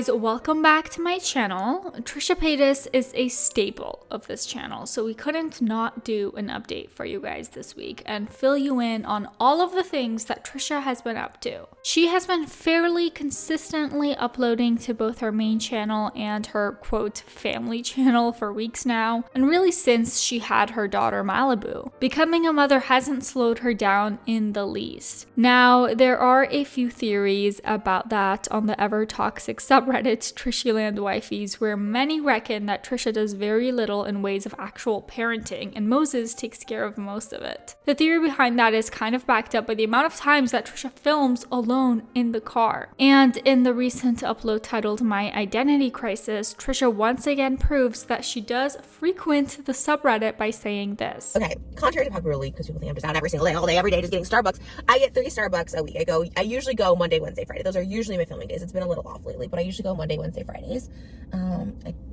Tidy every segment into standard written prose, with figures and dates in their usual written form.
guys, welcome back to my channel. Trisha Paytas is a staple of this channel, so we couldn't not do an update for you guys this week and fill you in on all of the things that Trisha has been up to. She has been fairly consistently uploading to both her main channel and her quote family channel for weeks now, and really since she had her daughter Malibu. Becoming a mother hasn't slowed her down in the least. Now, there are a few theories about that on the ever toxic subreddit Trishyland wifeys, where many reckon that Trisha does very little in ways of actual parenting and Moses takes care of most of it. The theory behind that is kind of backed up by the amount of times that Trisha films alone in the car. And in the recent upload titled My Identity Crisis, Trisha once again proves that she does frequent the subreddit by saying this. Okay, contrary to popular belief, because people think I'm just out every single day, all day, every day, just getting Starbucks, I get 3 Starbucks a week. I usually go Monday, Wednesday, Friday. Those are usually my filming days. It's been a little off lately, but I usually go Monday, Wednesday, Fridays.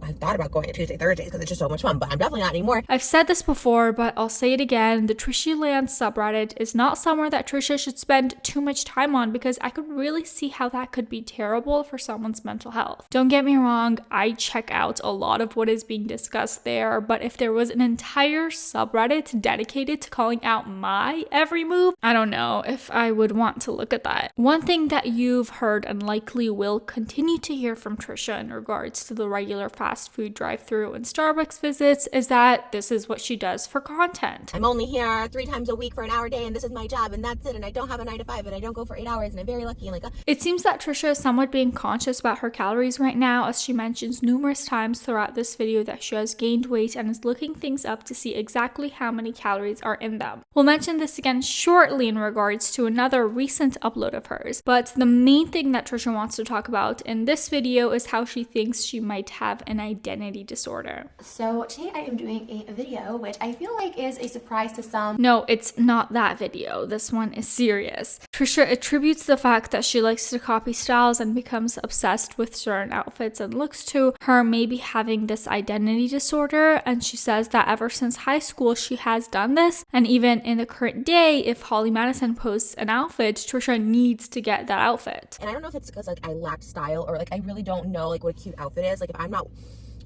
I've thought about going to Tuesday, Thursdays because it's just so much fun, but I'm definitely not anymore. I've said this before, but I'll say it again. The Trishyland subreddit is not somewhere that Trisha should spend too much time on, because I could really see how that could be terrible for someone's mental health. Don't get me wrong, I check out a lot of what is being discussed there, but if there was an entire subreddit dedicated to calling out my every move, I don't know if I would want to look at that. One thing that you've heard and likely will continue to hear from Trisha in regards to the regular fast food drive-thru and Starbucks visits is that this is what she does for content. I'm only here 3 times a week for an hour a day, and this is my job, and that's it, and I don't have a 9 to 5, and I don't go for 8 hours, and I'm very lucky. And it seems that Trisha is somewhat being conscious about her calories right now, as she mentions numerous times throughout this video that she has gained weight and is looking things up to see exactly how many calories are in them. We'll mention this again shortly in regards to another recent upload of hers, but the main thing that Trisha wants to talk about in this video is how she thinks she might have an identity disorder. So today I am doing a video which I feel like is a surprise to some. No, it's not that video. This one is serious. Trisha attributes the fact that she likes to copy styles and becomes obsessed with certain outfits and looks to her maybe having this identity disorder, and she says that ever since high school she has done this, and even in the current day, if Holly Madison posts an outfit, Trisha needs to get that outfit. And I don't know if it's because I lack style, or I really don't know what a cute outfit is. If I'm not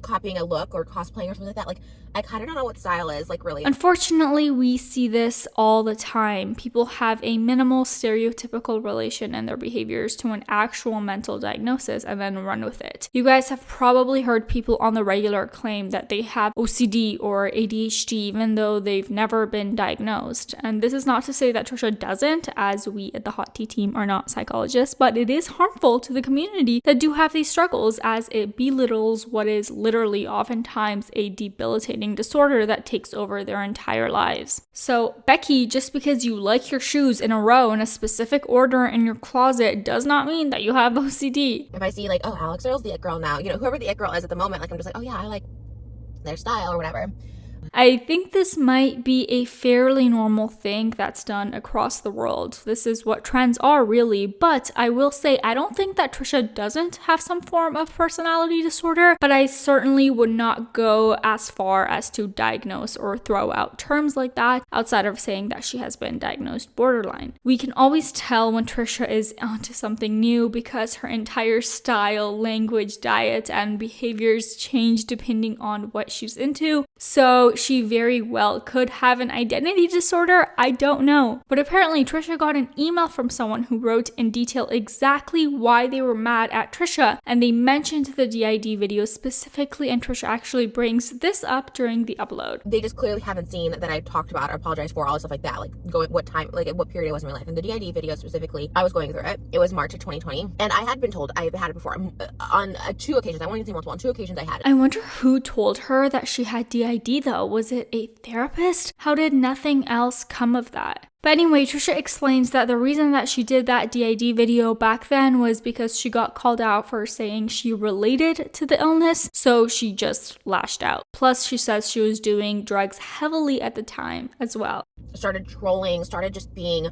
copying a look or cosplaying or something like that, I kind of don't know what style is, really. Unfortunately, we see this all the time. People have a minimal stereotypical relation in their behaviors to an actual mental diagnosis and then run with it. You guys have probably heard people on the regular claim that they have OCD or ADHD even though they've never been diagnosed. And this is not to say that Trisha doesn't, as we at the Hot Tea team are not psychologists, but it is harmful to the community that do have these struggles, as it belittles what is literally oftentimes a debilitating disorder that takes over their entire lives. So, Becky, just because you like your shoes in a row in a specific order in your closet does not mean that you have OCD. If I see oh, Alex Earl's the it girl now, whoever the it girl is at the moment, I'm just oh yeah, I like their style or whatever. I think this might be a fairly normal thing that's done across the world. This is what trends are, really, but I will say I don't think that Trisha doesn't have some form of personality disorder, but I certainly would not go as far as to diagnose or throw out terms like that outside of saying that she has been diagnosed borderline. We can always tell when Trisha is onto something new because her entire style, language, diet, and behaviors change depending on what she's into, so she very well could have an identity disorder. I don't know. But apparently Trisha got an email from someone who wrote in detail exactly why they were mad at Trisha, and they mentioned the DID video specifically, and Trisha actually brings this up during the upload. They just clearly haven't seen that I talked about or apologized for all the stuff like that, going what time, at what period I was in my life. And the DID video specifically, I was going through it. It was March of 2020, and I had been told I had it before on 2 occasions. I won't even say multiple. On 2 occasions I had it. I wonder who told her that she had DID though. Was it a therapist? How did nothing else come of that? But anyway, Trisha explains that the reason that she did that DID video back then was because she got called out for saying she related to the illness, so she just lashed out. Plus, she says she was doing drugs heavily at the time as well. Started trolling, started just being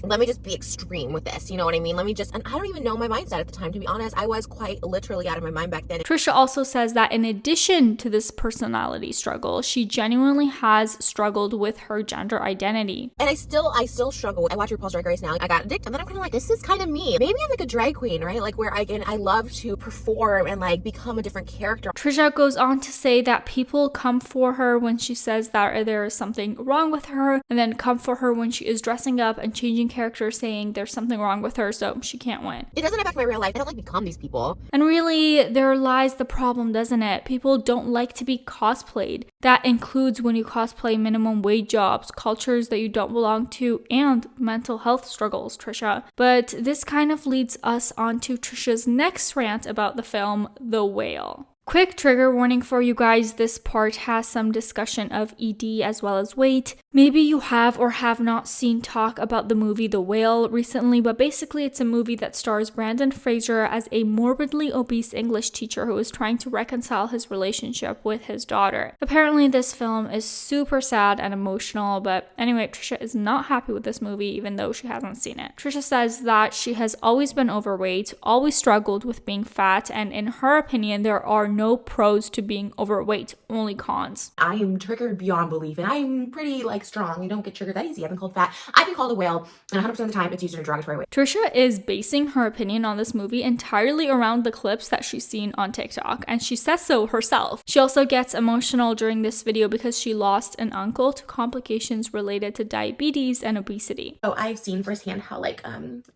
let me just be extreme with this. You know what I mean? Let me just, and I don't even know my mindset at the time, to be honest. I was quite literally out of my mind back then. Trisha also says that in addition to this personality struggle, she genuinely has struggled with her gender identity. And I still struggle. I watch RuPaul's Drag Race now. I got addicted. And then I'm kind of like, this is kind of me. Maybe I'm like a drag queen, right? Like where I love to perform and like become a different character. Trisha goes on to say that people come for her when she says that there is something wrong with her, and then come for her when she is dressing up and changing character, saying there's something wrong with her, so she can't win. It doesn't affect my real life. I don't like become these people. And really, there lies the problem, doesn't it? People don't like to be cosplayed. That includes when you cosplay minimum wage jobs, cultures that you don't belong to, and mental health struggles, Trisha. But this kind of leads us on to Trisha's next rant about the film, The Whale. Quick trigger warning for you guys, this part has some discussion of ED as well as weight. Maybe you have or have not seen talk about the movie The Whale recently, but basically it's a movie that stars Brendan Fraser as a morbidly obese English teacher who is trying to reconcile his relationship with his daughter. Apparently this film is super sad and emotional, but anyway, Trisha is not happy with this movie even though she hasn't seen it. Trisha says that she has always been overweight, always struggled with being fat, and in her opinion there are no pros to being overweight, only cons. I am triggered beyond belief, and I'm pretty strong. You don't get triggered that easy. I've been called fat. I've been called a whale, and 100% of the time it's used in a derogatory way. Trisha is basing her opinion on this movie entirely around the clips that she's seen on TikTok, and she says so herself. She also gets emotional during this video because she lost an uncle to complications related to diabetes and obesity. So I've seen firsthand how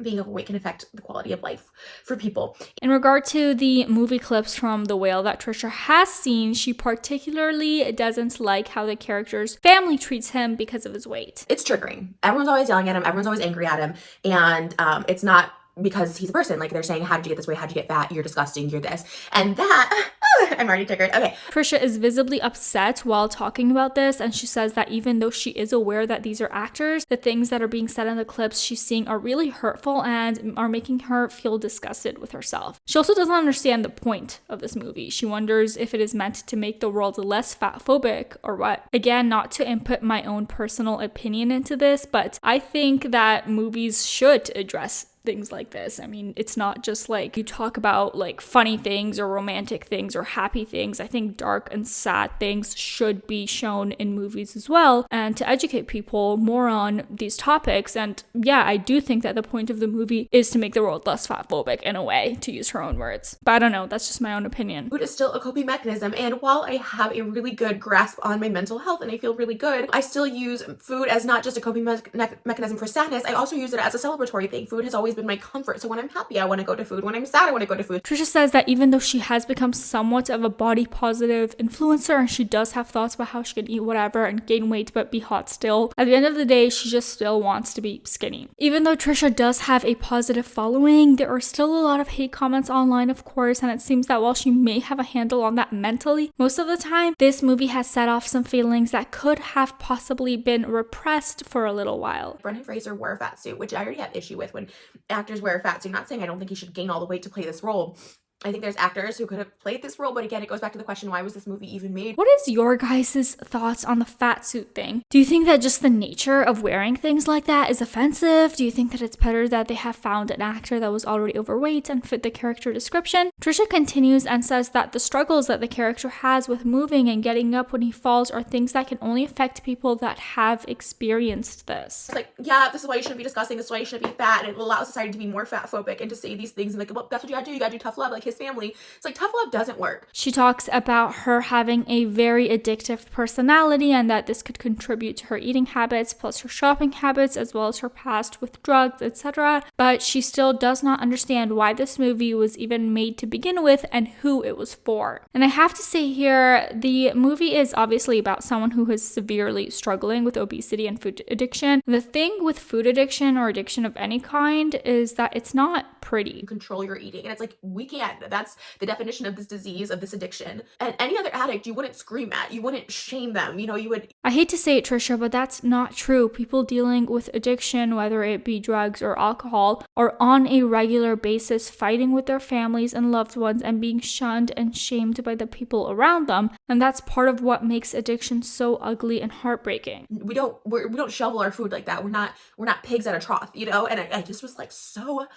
being overweight can affect the quality of life for people. In regard to the movie clips from The Whale that Trisha has seen, she particularly doesn't like how the character's family treats him because of his weight. It's triggering. Everyone's always yelling at him. Everyone's always angry at him. And it's not because he's a person. Like they're saying, how did you get this way? How did you get fat? You're disgusting. You're this. And that, I'm already triggered. Okay. Trisha is visibly upset while talking about this, and she says that even though she is aware that these are actors, the things that are being said in the clips she's seeing are really hurtful and are making her feel disgusted with herself. She also doesn't understand the point of this movie. She wonders if it is meant to make the world less fat-phobic or what. Again, not to input my own personal opinion into this, but I think that movies should address things like this. I mean, it's not just like you talk about like funny things or romantic things or happy things. I think dark and sad things should be shown in movies as well, and to educate people more on these topics. And yeah, I do think that the point of the movie is to make the world less fatphobic in a way, to use her own words. But I don't know, that's just my own opinion. Food is still a coping mechanism, and while I have a really good grasp on my mental health and I feel really good, I still use food as not just a coping mechanism for sadness. I also use it as a celebratory thing. Food has always been my comfort. So when I'm happy, I want to go to food. When I'm sad, I want to go to food. Trisha says that even though she has become somewhat of a body positive influencer and she does have thoughts about how she can eat whatever and gain weight but be hot still, at the end of the day, she just still wants to be skinny. Even though Trisha does have a positive following, there are still a lot of hate comments online, of course, and it seems that while she may have a handle on that mentally, most of the time, this movie has set off some feelings that could have possibly been repressed for a little while. Brendan Fraser wore a fat suit, which I already have issue with when actors wear a fat suit. Not saying I don't think he should gain all the weight to play this role. I think there's actors who could have played this role, but again, it goes back to the question, why was this movie even made? What is your guys' thoughts on the fat suit thing? Do you think that just the nature of wearing things like that is offensive? Do you think that it's better that they have found an actor that was already overweight and fit the character description? Trisha continues and says that the struggles that the character has with moving and getting up when he falls are things that can only affect people that have experienced this. It's like, yeah, this is why you shouldn't be disgusting, this is why you shouldn't be fat, and it will allow society to be more fat phobic and to say these things and like, well, that's what you gotta do tough love, like his family. It's like tough love doesn't work. She talks about her having a very addictive personality and that this could contribute to her eating habits plus her shopping habits as well as her past with drugs, etc. But she still does not understand why this movie was even made to begin with and who it was for. And I have to say here, the movie is obviously about someone who is severely struggling with obesity and food addiction. The thing with food addiction or addiction of any kind is that it's not pretty. Control your eating, and it's like we can't. That's the definition of this disease, of this addiction. And any other addict, you wouldn't scream at, you wouldn't shame them, you know, you would. I hate to say it, Trisha, but that's not true. People dealing with addiction, whether it be drugs or alcohol, are on a regular basis fighting with their families and loved ones and being shunned and shamed by the people around them. And that's part of what makes addiction so ugly and heartbreaking. We don't shovel our food like that. We're not pigs at a trough, you know? And I just was like, so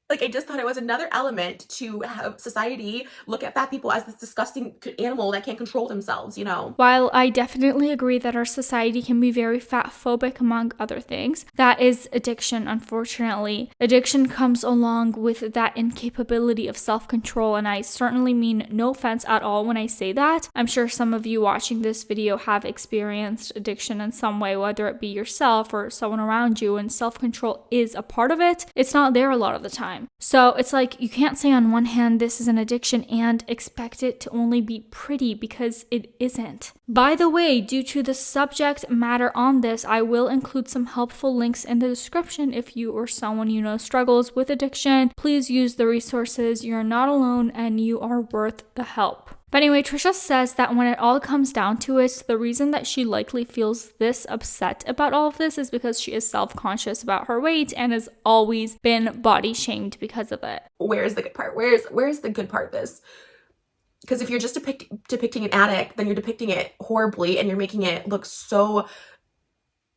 like, I just thought it was another element to have society look at fat people as this disgusting animal that can't control themselves, you know? While I definitely agree that our society can be very fat phobic, among other things, that is addiction, unfortunately. Addiction comes along with that incapability of self-control, and I certainly mean no offense at all when I say that. I'm sure some of you watching this video have experienced addiction in some way, whether it be yourself or someone around you, and self-control is a part of it. It's not there a lot of the time. So it's like you can't say on one hand this is an addiction and expect it to only be pretty, because it isn't. By the way, due to the subject matter on this, I will include some helpful links in the description if you or someone you know struggles with addiction. Please use the resources. You're not alone and you are worth the help. But anyway, Trisha says that when it all comes down to it, the reason that she likely feels this upset about all of this is because she is self-conscious about her weight and has always been body shamed because of it. Where's the good part? Where's the good part of this? Because if you're just depicting an addict, then you're depicting it horribly and you're making it look so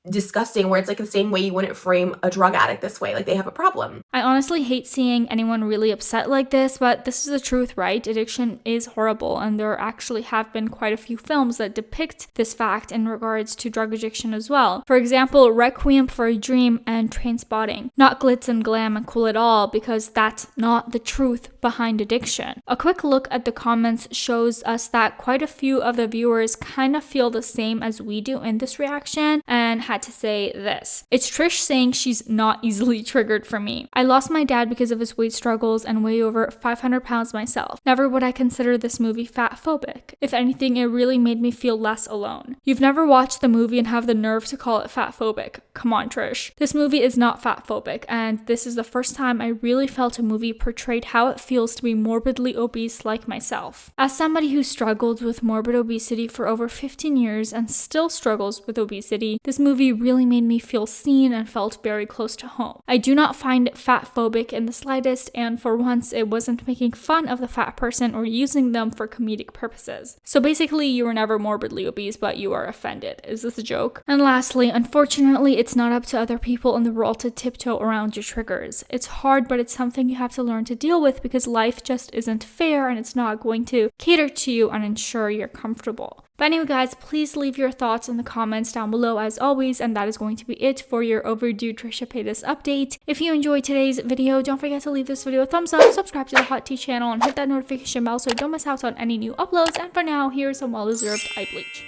disgusting, where it's like the same way you wouldn't frame a drug addict this way, like they have a problem. I honestly hate seeing anyone really upset like this, but this is the truth, right? Addiction is horrible, and there actually have been quite a few films that depict this fact in regards to drug addiction as well. For example, Requiem for a Dream and Trainspotting. Not glitz and glam and cool at all, because that's not the truth behind addiction. A quick look at the comments shows us that quite a few of the viewers kind of feel the same as we do in this reaction, and had to say this. It's Trish saying she's not easily triggered for me. I lost my dad because of his weight struggles and weigh over 500 pounds myself. Never would I consider this movie fat phobic. If anything, it really made me feel less alone. You've never watched the movie and have the nerve to call it fat phobic. Come on, Trish. This movie is not fat phobic, and this is the first time I really felt a movie portrayed how it feels to be morbidly obese like myself. As somebody who struggled with morbid obesity for over 15 years and still struggles with obesity, this movie really made me feel seen and felt very close to home. I do not find it fat phobic in the slightest, and for once it wasn't making fun of the fat person or using them for comedic purposes. So basically, you were never morbidly obese, but you are offended. Is this a joke? And lastly, unfortunately, it's not up to other people in the world to tiptoe around your triggers. It's hard, but it's something you have to learn to deal with, because life just isn't fair and it's not going to cater to you and ensure you're comfortable. But anyway, guys, please leave your thoughts in the comments down below as always, and that is going to be it for your overdue Trisha Paytas update. If you enjoyed today's video, don't forget to leave this video a thumbs up, subscribe to the Hot Tea channel, and hit that notification bell so you don't miss out on any new uploads. And for now, here's some well-deserved eye bleach.